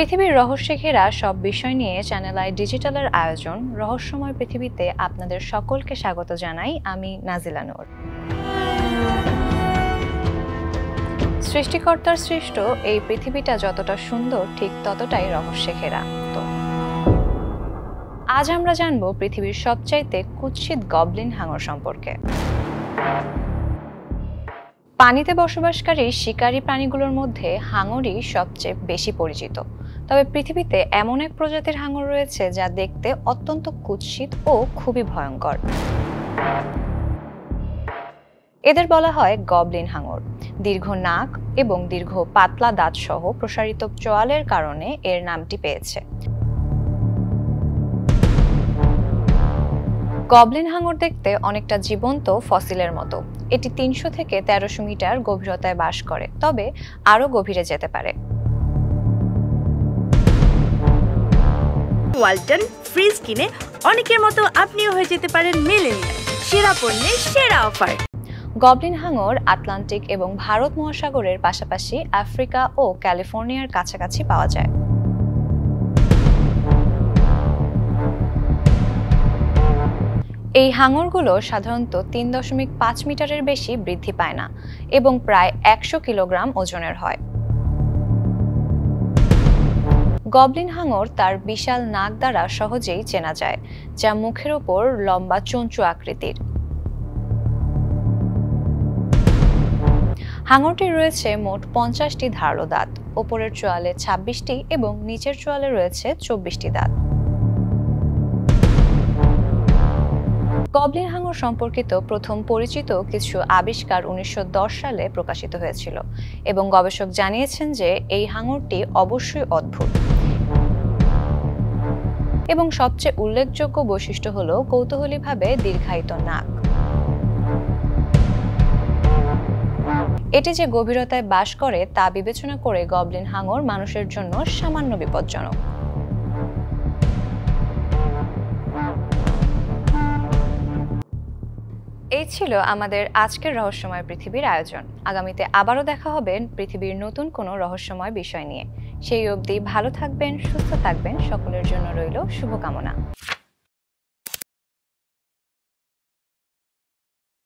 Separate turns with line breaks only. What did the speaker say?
পৃথিবীর রহস্যে ঘেরা সব বিষয় নিয়ে চ্যানেল আই ডিজিটালের আয়োজন রহস্যময় পৃথিবীতে আপনাদের সকলকে স্বাগত জানাই। আমি নাজিলা নূর। সৃষ্টিকর্তার সৃষ্ট এই পৃথিবীটা যতটা সুন্দর ঠিক ততটাই রহস্যে ঘেরা। তো আজ আমরা জানব পৃথিবীর সবচাইতে কুৎসিত গবলিন হাঙর সম্পর্কে। পানিতে বসবাসকারী শিকারী প্রাণীগুলোর মধ্যে হাঙরই সবচেয়ে বেশি পরিচিত। তবে পৃথিবীতে এমন এক প্রজাতির হাঙর রয়েছে যা দেখতে অত্যন্ত কুৎসিত ও খুবই ভয়ঙ্কর। এদের বলা হয় গবলিন হাঙর। দীর্ঘ নাক এবং দীর্ঘ পাতলা দাঁত সহ প্রসারিত চোয়ালের কারণে এর নামটি পেয়েছে। গবলিন হাঙর দেখতে অনেকটা জীবন্ত ফসিলের মতো। এটি ৩০০ থেকে ১৩০০ মিটার গভীরতায় বাস করে, তবে আরো গভীরে যেতে পারে।
ওয়ালটন ফ্রিজ কিনে অনেকের মতো আপনিও হয়ে যেতে পারেন মিলেনিয়াল। সেরা পণ্যের সেরা অফার।
গবলিন হাঙর আটলান্টিক এবং ভারত মহাসাগরের পাশাপাশি আফ্রিকা ও ক্যালিফোর্নিয়ার কাছাকাছি পাওয়া যায়। এই হাঙরগুলো সাধারণত ৩.৫ মিটারের বেশি বৃদ্ধি পায় না এবং প্রায় ১০০ কিলোগ্রাম ওজনের হয়। গবলিন হাঙর তার বিশাল নাক দ্বারা সহজেই চেনা যায়, যা মুখের ওপর লম্বা চঞ্চু আকৃতির। হাঙরটির রয়েছে মোট ৫০টি ধারালো দাঁত। ওপরের চোয়ালে ২৬টি এবং নিচের চোয়ালে রয়েছে ২৪টি দাঁত। গবলিন হাঙর সম্পর্কিত প্রথম পরিচিত কিছু আবিষ্কার ১৯১০ সালে প্রকাশিত হয়েছিল এবং গবেষক জানিয়েছেন যে এই হাঙরটি অবশ্যই অদ্ভুত এবং সবচেয়ে উল্লেখযোগ্য বৈশিষ্ট্য হল কৌতূহলীভাবে দীর্ঘায়িত নাক। এটি যে গভীরতায় বাস করে তা বিবেচনা করে গবলিন হাঙর মানুষের জন্য সামান্য বিপজ্জনক। এই ছিল আমাদের আজকের রহস্যময় পৃথিবীর আয়োজন। আগামীতে আবারও দেখা হবে পৃথিবীর নতুন কোনো রহস্যময় বিষয় নিয়ে। সেই অবধি ভালো থাকবেন, সুস্থ থাকবেন। সকলের জন্য রইল শুভকামনা।